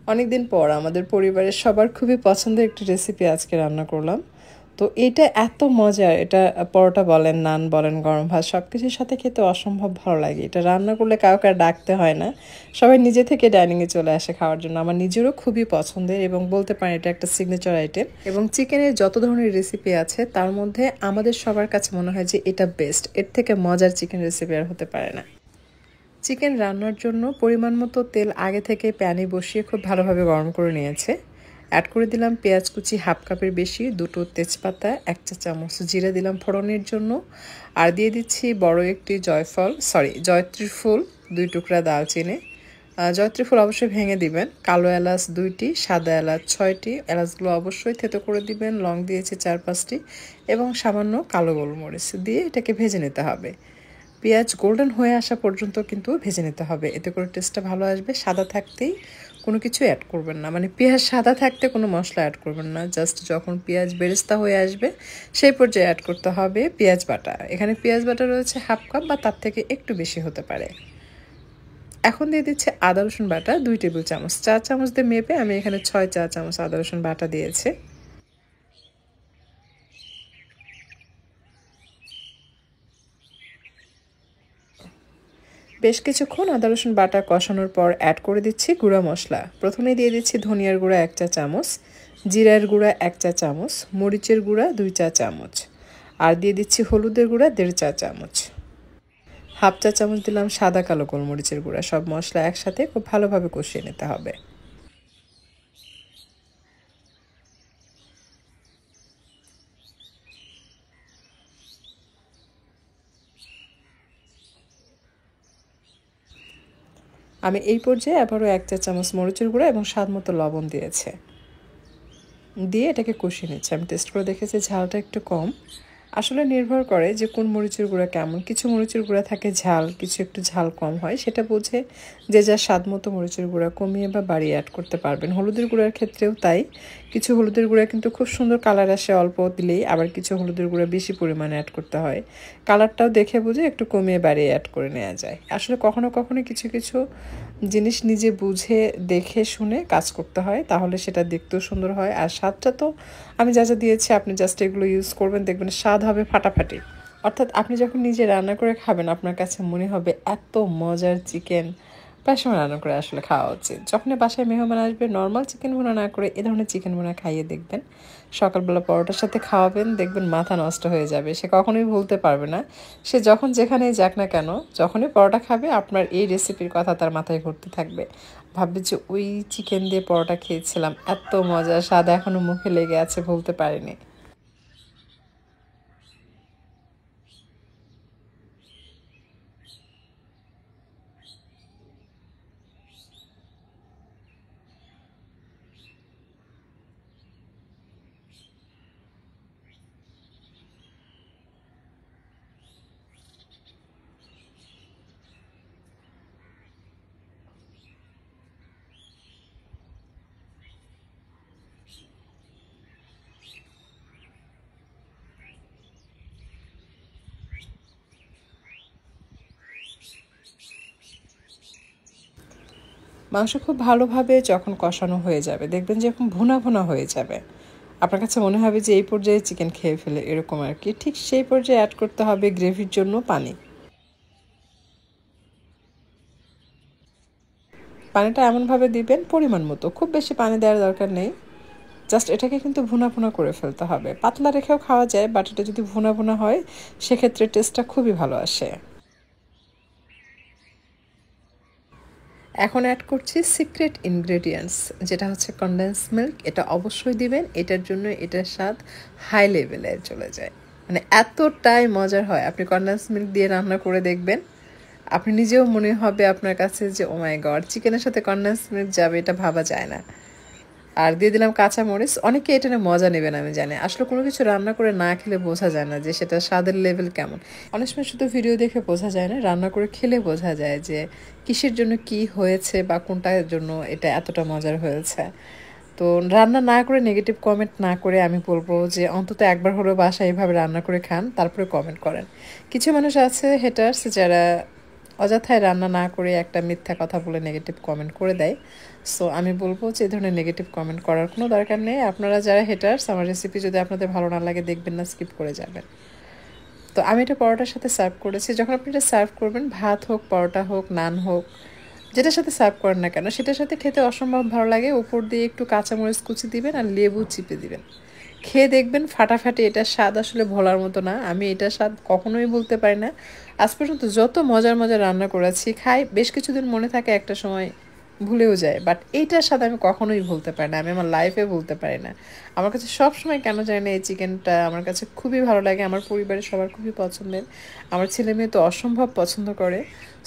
অনেকদিন পর আমাদের পরিবারের সবার খুবই পছন্দের একটি রেসিপি আজকে রান্না করলাম। তো এটা এত মজার, এটা পরোটা বলেন, নান বলেন, গরম ভাত সব কিছুর সাথে খেতে অসম্ভব ভালো লাগে। এটা রান্না করলে কাউকে আর ডাকতে হয় না, সবাই নিজে থেকে ডাইনিংয়ে চলে আসে খাওয়ার জন্য। আমার নিজেরও খুবই পছন্দের এবং বলতে পারেন এটা একটা সিগনেচার আইটেম। এবং চিকেনের যত ধরনের রেসিপি আছে তার মধ্যে আমাদের সবার কাছে মনে হয় যে এটা বেস্ট, এর থেকে মজার চিকেন রেসিপি আর হতে পারে না। চিকেন রান্নার জন্য পরিমাণ মতো তেল আগে থেকে প্যানে বসিয়ে খুব ভালোভাবে গরম করে নিয়েছে। অ্যাড করে দিলাম পেঁয়াজ কুচি হাফ কাপের বেশি, 2টো তেজপাতা, 1 চা চামচ জিরা দিলাম ফোড়নের জন্য, আর দিয়ে দিচ্ছি বড় একটি জয়ত্রী ফুল, 2 টুকরা দালচিনি। জয়ত্রী ফুল অবশ্যই ভেঙে দিবেন। কালো এলাচ 2টি, সাদা এলাচ 6টি, এলাচগুলো অবশ্যই থেতো করে দিবেন। লং দিয়েছি 4-5টি এবং সামান্য কালো গোলমরিচ দিয়ে এটাকে ভেজে নিতে হবে। পেঁয়াজ গোল্ডেন হয়ে আসা পর্যন্ত কিন্তু ভেজে নিতে হবে, এতে করে টেস্টটা ভালো আসবে। সাদা থাকতেই কোনো কিছু অ্যাড করবেন না, মানে পেঁয়াজ সাদা থাকতে কোনো মশলা অ্যাড করবেন না। জাস্ট যখন পেঁয়াজ বেরেস্তা হয়ে আসবে সেই পর্যায়ে অ্যাড করতে হবে পেঁয়াজ বাটা। এখানে পেঁয়াজ বাটা রয়েছে হাফ কাপ বা তার থেকে একটু বেশি হতে পারে। এখন দিয়ে দিচ্ছে আদা রসুন বাটা 2 টেবিল চামচ, 4 চামচ দিয়ে মেপে আমি এখানে 6 চা চামচ আদা রসুন বাটা দিয়েছি। বেশ কিছুক্ষণ আদা রসুন বাটা কষানোর পর অ্যাড করে দিচ্ছি গুঁড়া মশলা। প্রথমে দিয়ে দিচ্ছি ধনিয়ার গুঁড়া 1 চা চামচ, জিরার গুঁড়া 1 চা চামচ, মরিচের গুঁড়া 2 চা চামচ, আর দিয়ে দিচ্ছি হলুদের গুঁড়া 1.5 চা চামচ। হাফ চা চামচ দিলাম সাদা কালো গোলমরিচের গুঁড়া। সব মশলা একসাথে খুব ভালোভাবে কষিয়ে নিতে হবে। আমি এই পর্যায়ে আবারও 1 চা চামচ মরিচের গুঁড়া এবং স্বাদ মতো লবণ দিয়েছে, দিয়ে এটাকে কষিয়ে নিচ্ছি। আমি টেস্ট করে দেখেছি ঝালটা একটু কম। আসলে নির্ভর করে যে কোন মরিচের গুঁড়া কেমন। কিছু মরিচের গুঁড়া থাকে ঝাল, কিছু একটু ঝাল কম হয়, সেটা বুঝে যে যার স্বাদ মতো মরিচের গুঁড়া কমিয়ে বা বাড়িয়ে অ্যাড করতে পারবেন। হলুদের গুঁড়ার ক্ষেত্রেও তাই। কিছু হলুদের গুঁড়া কিন্তু খুব সুন্দর কালার আসে অল্প দিলেই, আবার কিছু হলুদের গুঁড়া বেশি পরিমাণে অ্যাড করতে হয়। কালারটাও দেখে বুঝে একটু কমিয়ে বাড়িয়ে অ্যাড করে নেওয়া যায়। আসলে কখনো কখনো কিছু কিছু জিনিস নিজে বুঝে দেখে শুনে কাজ করতে হয়, তাহলে সেটা দেখতেও সুন্দর হয়। আর স্বাদটা তো আমি যা যা দিয়েছি আপনি জাস্ট এগুলো ইউজ করবেন, দেখবেন স্বাদ হবে ফাটাফাটি। অর্থাৎ আপনি যখন নিজে রান্না করে খাবেন আপনার কাছে মনে হবে এত মজার চিকেন প্রায় সময় রান্না করে আসলে খাওয়া উচিত। যখনই বাসায় মেহমান আসবে নর্মাল চিকেন ভুনা না করে এ ধরনের চিকেন ভুনা খাইয়ে দেখবেন। সকালবেলা পরোটার সাথে খাওয়াবেন, দেখবেন মাথা নষ্ট হয়ে যাবে। সে কখনোই ভুলতে পারবে না। সে যখন যেখানেই যাক না কেন, যখনই পরোটা খাবে আপনার এই রেসিপির কথা তার মাথায় ঘুরতে থাকবে। ভাববে যে ওই চিকেন দিয়ে পরোটা খেয়েছিলাম, এত মজা, স্বাদ এখনও মুখে লেগে আছে, ভুলতে পারিনি। মাংস খুব ভালোভাবে যখন কষানো হয়ে যাবে, দেখবেন যে এখন ভুনা ভুনা হয়ে যাবে, আপনার কাছে মনে হবে যে এই পর্যায়ে চিকেন খেয়ে ফেলে, এরকম আর কি। ঠিক সেই পর্যায়ে অ্যাড করতে হবে গ্রেভির জন্য পানি। পানিটা এমনভাবে দিবেন পরিমাণ মতো, খুব বেশি পানি দেওয়ার দরকার নেই। জাস্ট এটাকে কিন্তু ভুনা ভুনা করে ফেলতে হবে। পাতলা রেখেও খাওয়া যায়, বাট এটা যদি ভুনা ভুনা হয় সেক্ষেত্রে টেস্টটা খুবই ভালো আসে। এখন অ্যাড করছি সিক্রেট ইনগ্রেডিয়েন্টস, যেটা হচ্ছে কনডেন্স মিল্ক। এটা অবশ্যই দিবেন, এটার জন্য এটার স্বাদ হাই লেভেলে চলে যায়, মানে এতটাই মজার হয়। আপনি কনডেন্স মিল্ক দিয়ে রান্না করে দেখবেন, আপনি নিজেও মনে হবে আপনার কাছে যে ও মাই গড, চিকেনের সাথে কনডেন্স মিল্ক যাবে, এটা ভাবা যায় না। আর দিয়ে দিলাম কাঁচামরিচ। অনেকে এটা নিয়ে মজা নেবেন আমি জানি, আসলে কোনো কিছু রান্না করে না খেলে বোঝা যায় না যে সেটা স্বাদের লেভেল কেমন। অনেক সময় শুধু ভিডিও দেখে বোঝা যায় না, রান্না করে খেলে বোঝা যায় যে কিসের জন্য কি হয়েছে বা কোনটার জন্য এটা এতটা মজার হয়েছে। তো রান্না না করে নেগেটিভ কমেন্ট না করে আমি বলবো যে অন্তত একবার হলেও বাসায় এইভাবে রান্না করে খান, তারপরে কমেন্ট করেন। কিছু মানুষ আছে হেটার্স, যারা অযথায় রান্না না করে একটা মিথ্যা কথা বলে নেগেটিভ কমেন্ট করে দেয়। সো আমি বলবো যে এই ধরনের নেগেটিভ কমেন্ট করার কোনো দরকার নেই। আপনারা যারা হেটার্স, আমার রেসিপি যদি আপনাদের ভালো না লাগে দেখবেন না, স্কিপ করে যাবেন। তো আমি এটা পরোটার সাথে সার্ভ করেছি। যখন আপনি এটা সার্ভ করবেন, ভাত হোক, পরোটা হোক, নান হোক, যেটার সাথে সার্ভ করেন না কেন, সেটার সাথে খেতে অসম্ভব ভালো লাগে। উপর দিয়ে একটু কাঁচামরিচ কুচি দিবেন আর লেবু চিপে দিবেন, খেয়ে দেখবেন ফাটাফাটি। এটার স্বাদ আসলে ভোলার মতো না। আমি এটার স্বাদ কখনোই বলতে পারি না। আজ পর্যন্ত যত মজার মজার রান্না করেছি, খাই, বেশ কিছুদিন মনে থাকে, একটা সময় ভুলেও যায়, বাট এইটার স্বাদ আমি কখনোই ভুলতে পারি না। আমি আমার লাইফে ভুলতে পারি না। আমার কাছে সবসময় কেন জানি না এই চিকেনটা আমার কাছে খুবই ভালো লাগে। আমার পরিবারের সবার খুবই পছন্দের। আমার ছেলে মেয়ে তো অসম্ভব পছন্দ করে।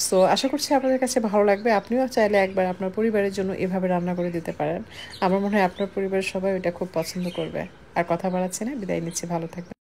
সো আশা করছি আপনাদের কাছে ভালো লাগবে। আপনিও চাইলে একবার আপনার পরিবারের জন্য এভাবে রান্না করে দিতে পারেন। আমার মনে হয় আপনার পরিবারের সবাই এটা খুব পছন্দ করবে। আর কথা বাড়াচ্ছি না, বিদায় নিচ্ছি, ভালো থাকবেন।